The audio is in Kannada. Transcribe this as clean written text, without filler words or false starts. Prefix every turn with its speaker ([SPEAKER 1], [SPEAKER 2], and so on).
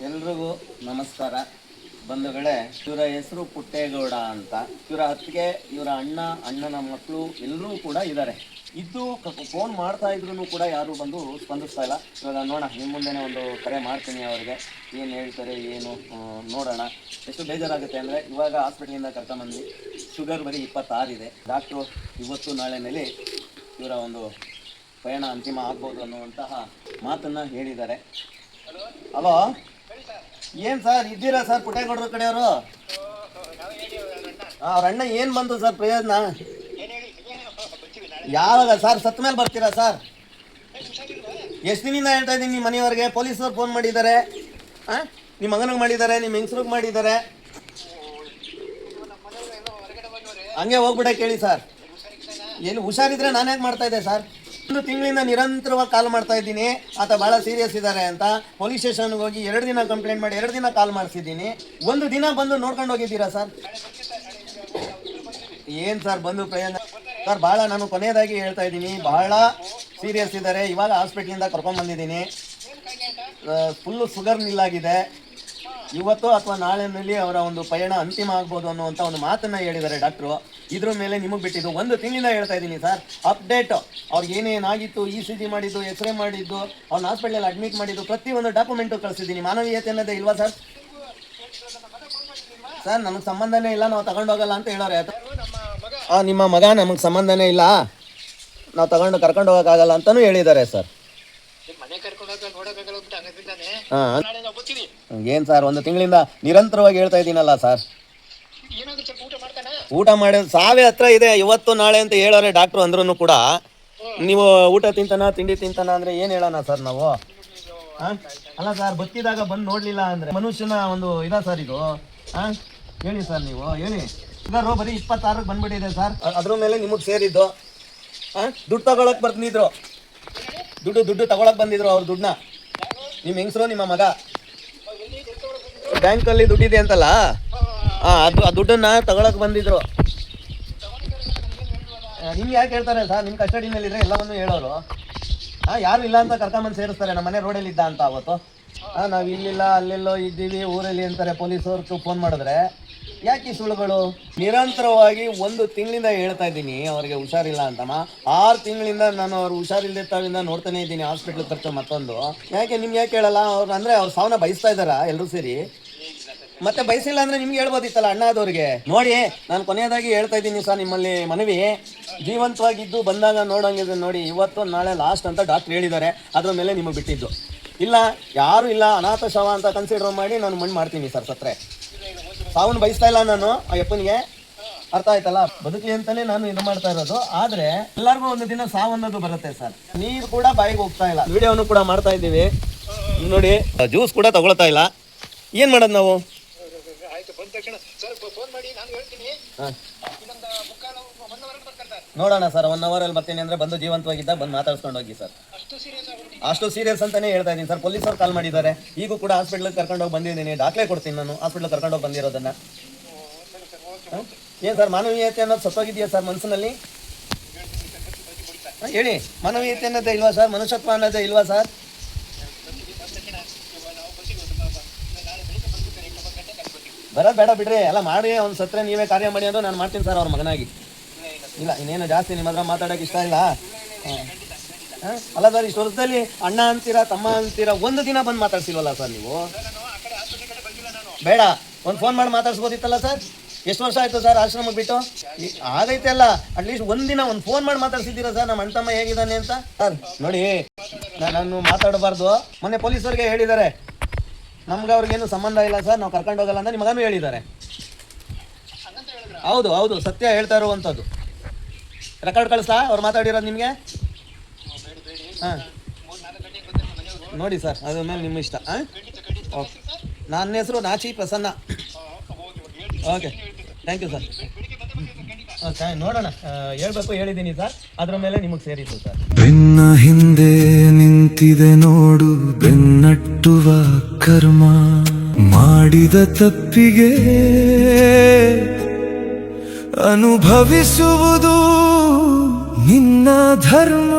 [SPEAKER 1] ಎಲ್ರಿಗೂ ನಮಸ್ಕಾರ ಬಂಧುಗಳೇ. ಇವರ ಹೆಸರು ಪುಟ್ಟೇಗೌಡ ಅಂತ. ಇವರ ಹತ್ತಿಗೆ ಇವರ ಅಣ್ಣನ ಮಕ್ಕಳು ಎಲ್ಲರೂ ಕೂಡ ಇದ್ದಾರೆ. ಇದ್ದು ಫೋನ್ ಮಾಡ್ತಾ ಇದ್ರು ಕೂಡ ಯಾರು ಬಂದು ಸ್ಪಂದಿಸ್ತಾ ಇಲ್ಲ. ಇವಾಗ ನೋಡೋಣ, ನಿಮ್ಮ ಮುಂದೆನೇ ಒಂದು ಕರೆ ಮಾಡ್ತೀನಿ. ಅವರಿಗೆ ಏನು ಹೇಳ್ತಾರೆ ಏನು ನೋಡೋಣ. ಎಷ್ಟು ಬೇಜಾರಾಗುತ್ತೆ ಅಂದರೆ, ಇವಾಗ ಹಾಸ್ಪಿಟ್ಲಿಂದ ಕರ್ಕೊಂಬಂದ್ವಿ. ಶುಗರ್ ಬರೀ 26 ಇದೆ. ಡಾಕ್ಟ್ರು ಇವತ್ತು ನಾಳೆನಲ್ಲಿ ಇವರ ಒಂದು ಪಯಣ ಅಂತಿಮ ಆಗ್ಬೋದು ಅನ್ನುವಂತಹ ಮಾತನ್ನು ಹೇಳಿದ್ದಾರೆ. ಹಲೋ, ಏನು ಸರ್ ಇದ್ದೀರಾ ಸರ್ ಪುಟ್ಟೇಗೌಡರ ಕಡೆಯವರು? ಅವ್ರ ಅಣ್ಣ ಏನು ಬಂತು ಸರ್ ಪ್ರಯೋಜನ? ಯಾವಾಗ ಸರ್ ಸತ್ತ ಮೇಲೆ ಬರ್ತೀರಾ ಸರ್? ಎಷ್ಟು ದಿನದಿಂದ ಹೇಳ್ತಾ ಇದ್ದೀನಿ ನಿಮ್ಮ ಮನೆಯವ್ರಿಗೆ. ಪೊಲೀಸರು ಫೋನ್ ಮಾಡಿದ್ದಾರೆ, ನಿಮ್ಮ ಮಗನಿಗೆ ಮಾಡಿದ್ದಾರೆ, ನಿಮ್ಮ ಹೆಂಗಸ್ರಿಗೆ ಮಾಡಿದ್ದಾರೆ. ಹಂಗೆ ಹೋಗ್ಬಿಡ ಕೇಳಿ ಸರ್. ಎಲ್ಲಿ ಹುಷಾರಿದ್ರೆ ನಾನು ಯಾಕೆ ಮಾಡ್ತಾ ಇದ್ದೆ ಸರ್? 1 ತಿಂಗಳಿಂದ ನಿರಂತರವಾಗಿ ಕಾಲ್ ಮಾಡ್ತಾ ಇದ್ದೀನಿ. ಆತ ಭಾಳ ಸೀರಿಯಸ್ ಇದ್ದಾರೆ ಅಂತ ಪೊಲೀಸ್ ಸ್ಟೇಷನ್ಗೆ ಹೋಗಿ 2 ದಿನ ಕಂಪ್ಲೇಂಟ್ ಮಾಡಿ 2 ದಿನ ಕಾಲ್ ಮಾಡಿಸಿದ್ದೀನಿ. 1 ದಿನ ಬಂದು ನೋಡ್ಕೊಂಡು ಹೋಗಿದ್ದೀರಾ ಸರ್? ಏನು ಸರ್ ಬಂದು ಪ್ರಯೋಜನ ಸರ್? ಭಾಳ ನಾನು ಕೊನೆಯದಾಗಿ ಹೇಳ್ತಾ ಇದ್ದೀನಿ, ಬಹಳ ಸೀರಿಯಸ್ ಇದ್ದಾರೆ. ಇವಾಗ ಹಾಸ್ಪಿಟ್ಲಿಂದ ಕರ್ಕೊಂಡ್ಬಂದಿದ್ದೀನಿ. Full sugar ನಿಲ್ಲಾಗಿದೆ. ಇವತ್ತು ಅಥವಾ ನಾಳೆನಲ್ಲಿ ಅವರ ಒಂದು ಪಯಣ ಅಂತಿಮ ಆಗ್ಬೋದು ಅನ್ನುವಂಥ ಒಂದು ಮಾತನ್ನು ಹೇಳಿದ್ದಾರೆ ಡಾಕ್ಟ್ರು. ಇದ್ರ ಮೇಲೆ ನಿಮಗೆ ಬಿಟ್ಟಿದ್ದು 1 ತಿಂಗಳಿಂದ ಹೇಳ್ತಾ ಇದ್ದೀನಿ ಸರ್. ಅಪ್ಡೇಟ್ ಅವ್ರಿಗೆ ಏನೇನಾಗಿತ್ತು, ECG ಮಾಡಿದ್ದು, ಎಕ್ಸ್ರೇ ಮಾಡಿದ್ದು, ಅವ್ನ ಹಾಸ್ಪಿಟ್ಲಲ್ಲಿ ಅಡ್ಮಿಟ್ ಮಾಡಿದ್ದು, ಪ್ರತಿಯೊಂದು ಡಾಕ್ಯುಮೆಂಟು ಕಳಿಸಿದ್ದೀನಿ. ಮಾನವೀಯತೆ ಅನ್ನೋದೇ ಇಲ್ವಾ ಸರ್? ಸರ್ ನಮಗೆ ಸಂಬಂಧನೇ ಇಲ್ಲ, ನಾವು ತಗೊಂಡೋಗಲ್ಲ ಅಂತ ಹೇಳೋರೆ. ನಿಮ್ಮ ಮಗ ನಮಗೆ ಸಂಬಂಧನೇ ಇಲ್ಲ, ನಾವು ಕರ್ಕೊಂಡು ಹೋಗೋಕ್ಕಾಗಲ್ಲ ಅಂತಲೂ ಹೇಳಿದ್ದಾರೆ ಸರ್. ಏನು ಸರ್ 1 ತಿಂಗಳಿಂದ ನಿರಂತರವಾಗಿ ಹೇಳ್ತಾ ಇದ್ದೀನಲ್ಲ ಸರ್. ಊಟ ಮಾಡಿದ ಸಾವೇ ಹತ್ರ ಇದೆ. ಇವತ್ತು ನಾಳೆ ಅಂತ ಹೇಳೋರೆ ಡಾಕ್ಟ್ರು ಅಂದ್ರೂ ಕೂಡ ನೀವು ಊಟ ತಿಂತಾನ ತಿಂಡಿ ತಿಂತಾನ ಅಂದರೆ ಏನು ಹೇಳೋಣ ಸರ್ ನಾವು? ಅಲ್ಲ ಸರ್, ಬತ್ತಿದಾಗ ಬಂದು ನೋಡಲಿಲ್ಲ ಅಂದರೆ ಮನುಷ್ಯನ ಒಂದು ಇದಾ ಸರ್ ಇದು? ಹೇಳಿ ಸರ್, ನೀವು ಹೇಳಿ. ಶುಗರು ಬರೀ 26ಕ್ಕೆ ಬಂದ್ಬಿಟ್ಟಿದೆ ಸರ್. ಅದ್ರ ಮೇಲೆ ನಿಮಗೆ ಸೇರಿದ್ದು. ದುಡ್ಡು ತಗೊಳಕ್ಕೆ ಬಂದಿದ್ರು, ದುಡ್ಡು ತಗೊಳಕ್ಕೆ ಬಂದಿದ್ರು. ಅವ್ರ ದುಡ್ಡನ್ನ ನಿಮ್ಮ ಹೆಂಗಸರು ನಿಮ್ಮ ಮಗ ಬ್ಯಾಂಕಲ್ಲಿ ದುಡ್ಡಿದೆ ಅಂತಲ್ಲ, ಅದು ಆ ದುಡ್ಡನ್ನು ತಗೊಳಕ್ಕೆ ಬಂದಿದ್ರು. ನಿಮ್ಗೆ ಯಾಕೆ ಹೇಳ್ತಾರೆ ಸರ್? ನಿಮ್ಮ ಕಸ್ಟಡಿನಲ್ಲಿದ್ರೆ ಎಲ್ಲವನ್ನು ಹೇಳೋರು. ಯಾರು ಇಲ್ಲ ಅಂತ ಕರ್ಕೊಂಬಂದು ಸೇರಿಸ್ತಾರೆ. ನಮ್ಮ ಮನೆ ರೋಡಲ್ಲಿ ಇದ್ದ ಅಂತ ಅವತ್ತು. ನಾವು ಇಲ್ಲಿಲ್ಲ ಅಲ್ಲೆಲ್ಲೋ ಇದ್ದೀವಿ ಊರಲ್ಲಿ ಅಂತಾರೆ ಪೊಲೀಸವ್ರು ಫೋನ್ ಮಾಡಿದ್ರೆ. ಯಾಕೆ ಈ ಸುಳ್ಳುಗಳು? ನಿರಂತರವಾಗಿ 1 ತಿಂಗಳಿಂದ ಹೇಳ್ತಾ ಇದ್ದೀನಿ ಅವ್ರಿಗೆ ಹುಷಾರಿಲ್ಲ ಅಂತಮ್ಮ. 6 ತಿಂಗಳಿಂದ ನಾನು ಅವ್ರು ಹುಷಾರಿಲ್ಲದಾಗಿಂದ ನೋಡ್ತಾನೆ ಇದ್ದೀನಿ. ಹಾಸ್ಪಿಟ್ಲಿಗೆ ಕರ್ಕೊಂಡು ಮತ್ತೊಂದು. ಯಾಕೆ ನಿಮ್ಗೆ ಯಾಕೆ ಹೇಳಲ್ಲ? ಅವ್ರು ಅಂದರೆ ಅವ್ರ ಸಾವನ್ನ ಬಯಸ್ತಾ ಇದ್ದಾರಾ ಎಲ್ಲರೂ ಸೇರಿ? ಮತ್ತೆ ಬಯಸಿಲ್ಲ ಅಂದರೆ ನಿಮ್ಗೆ ಹೇಳ್ಬೋದಿತ್ತಲ್ಲ ಅಣ್ಣ ಆದವ್ರಿಗೆ. ನೋಡಿ, ನಾನು ಕೊನೆಯದಾಗಿ ಹೇಳ್ತಾ ಇದ್ದೀನಿ ಸರ್, ನಿಮ್ಮಲ್ಲಿ ಮನವಿ, ಜೀವಂತವಾಗಿದ್ದು ಬಂದಾಗ ನೋಡೋಂಗಿದೆ ನೋಡಿ. ಇವತ್ತು ನಾಳೆ ಲಾಸ್ಟ್ ಅಂತ ಡಾಕ್ಟ್ರ್ ಹೇಳಿದ್ದಾರೆ. ಅದ್ರ ಮೇಲೆ ನಿಮಗೆ ಬಿಟ್ಟಿದ್ದು. ಇಲ್ಲ ಯಾರು ಇಲ್ಲ, ಅನಾಥ ಶವ ಅಂತ ಕನ್ಸಿಡರ್ ಮಾಡಿ ನಾನು ಮಣ್ಣು ಮಾಡ್ತೀನಿ ಸರ್. ಸತ್ರೆ ಸಾವನ್ನ ಬಯಸ್ತಾ ಇಲ್ಲ ನಾನು. ಆ ಯಪ್ಪನಿಗೆ ಅರ್ಥ ಆಯ್ತಲ್ಲ, ಬದುಕಲಿ ಅಂತಾನೆ ನಾನು ಇದು ಮಾಡ್ತಾ ಇರೋದು. ಆದ್ರೆ ಎಲ್ಲರಿಗೂ ಒಂದು ದಿನ ಸಾವನ್ನೋದು ಬರುತ್ತೆ ಸರ್. ನೀರು ಕೂಡ ಬಾಯಿಗೆ ಹೋಗ್ತಾ ಇಲ್ಲ. ವಿಡಿಯೋನು ಕೂಡ ಮಾಡ್ತಾ ಇದ್ದೀವಿ ನೋಡಿ. ಜ್ಯೂಸ್ ಕೂಡ ತಗೊಳ್ತಾ ಇಲ್ಲ. ಏನ್ ಮಾಡೋದು ನಾವು? ನೋಡೋಣ ಸರ್, 1 ಅವರಲ್ಲಿ ಬರ್ತೀನಿ ಅಂದ್ರೆ ಬಂದು ಜೀವಂತವಾಗಿದ್ದ ಬಂದು ಮಾತಾಡ್ಸ್ಕೊಂಡು ಹೋಗಿ ಸರ್. ಅಷ್ಟು ಸೀರಿಯಸ್ ಅಂತಾನೆ ಹೇಳ್ತಾ ಇದ್ದೀನಿ ಸರ್. ಪೊಲೀಸರು ಕಾಲ್ ಮಾಡಿದ್ದಾರೆ. ಈಗೂ ಕೂಡ ಹಾಸ್ಪಿಟ್ಲಿಗೆ ಕರ್ಕೊಂಡೋಗಿ ಬಂದಿದ್ದೀನಿ. ದಾಖಲೆ ಕೊಡ್ತೀನಿ ನಾನು ಹಾಸ್ಪಿಟ್ಲಿಗೆ ಕರ್ಕೊಂಡೋಗಿ ಬಂದಿರೋದನ್ನ. ಏನು ಸರ್, ಮಾನವೀಯತೆ ಅನ್ನೋದು ಸತ್ತೋಗಿದೆಯಾ ಸರ್ ಮನಸ್ಸಿನಲ್ಲಿ? ಹೇಳಿ, ಮಾನವೀಯತೆ ಅನ್ನೋದೇ ಇಲ್ವಾ ಸರ್? ಮನುಷ್ಯತ್ವ ಅನ್ನೋದೇ ಇಲ್ವಾ ಸರ್? ಬರೋದು ಬೇಡ ಬಿಡ್ರಿ, ಎಲ್ಲ ಮಾಡಿ ಅವ್ನು ಸತ್ರೆ ನೀವೇ ಕಾರ್ಯ ಮಾಡಿ ಅಂದ್ರೆ ನಾನು ಮಾಡ್ತೀನಿ ಸರ್ ಅವ್ರ ಮಗನಾಗಿ. ಇಲ್ಲ ಇನ್ನೇನು ಜಾಸ್ತಿ ನಿಮ್ಮ ಹತ್ರ ಮಾತಾಡೋಕೆ ಇಷ್ಟ ಇಲ್ಲ. ಅಲ್ಲ ಸರ್, ಇಷ್ಟು ವರ್ಷದಲ್ಲಿ ಅಣ್ಣ ಅಂತೀರಾ, ತಮ್ಮ ಅಂತೀರಾ, 1 ದಿನ ಬಂದು ಮಾತಾಡ್ಸಿಲ್ವಲ್ಲ ಸರ್ ನೀವು? ಬೇಡ, ಒಂದು ಫೋನ್ ಮಾಡಿ ಮಾತಾಡ್ಸ್ಬೋದಿತ್ತಲ್ಲ ಸರ್. ಎಷ್ಟು ವರ್ಷ ಆಯಿತು ಸರ್ ಆಶ್ರಮಕ್ಕೆ ಬಿಟ್ಟು? ಆಗೈತೆ ಅಲ್ಲ, ಅಟ್ಲೀಸ್ಟ್ 1 ದಿನ ಒಂದು ಫೋನ್ ಮಾಡಿ ಮಾತಾಡ್ಸಿದ್ದೀರಾ ಸರ್ ನಮ್ಮ ಅಣ್ಣ ತಮ್ಮ ಹೇಗಿದ್ದಾನೆ ಅಂತ? ಸರ್ ನೋಡಿ, ನಾನು ಮಾತಾಡಬಾರ್ದು. ಮೊನ್ನೆ ಪೊಲೀಸರಿಗೆ ಹೇಳಿದ್ದಾರೆ ನಮ್ಗೆ ಅವ್ರಿಗೇನು ಸಂಬಂಧ ಇಲ್ಲ ಸರ್, ನಾವು ಕರ್ಕೊಂಡು ಹೋಗಲ್ಲ ಅಂತ ನಿಮಗೂ ಹೇಳಿದ್ದಾರೆ. ಹೌದು ಸತ್ಯ ಹೇಳ್ತಾ ಇರುವಂಥದ್ದು. ರೆಕಾರ್ಡ್ ಕಳಿಸ್ತಾ ಅವ್ರು ಮಾತಾಡಿರೋದು ನಿಮಗೆ? ನೋಡಿ ಸರ್, ಅದ್ರ ಮೇಲೆ ನಿಮ್ಮ ಇಷ್ಟ. ಓಕೆ, ನನ್ನ ಹೆಸರು Nachi Prasanna. Okay, thank you sir. Okay, ನೋಡೋಣ, ಹೇಳ್ಬೇಕು ಹೇಳಿದ್ದೀನಿ ಸರ್. ಅದ್ರ ಮೇಲೆ ನಿಮಗೆ ಸೇರಿತ್ತು ಸರ್.
[SPEAKER 2] ಬೆನ್ನ ಹಿಂದೆ ನಿಂತಿದೆ ನೋಡು ಬೆನ್ನಟ್ಟುವ ಕರ್ಮ, ಮಾಡಿದ ತಪ್ಪಿಗೆ ಅನುಭವಿಸುವುದು ನಿನ್ನ ಧರ್ಮ.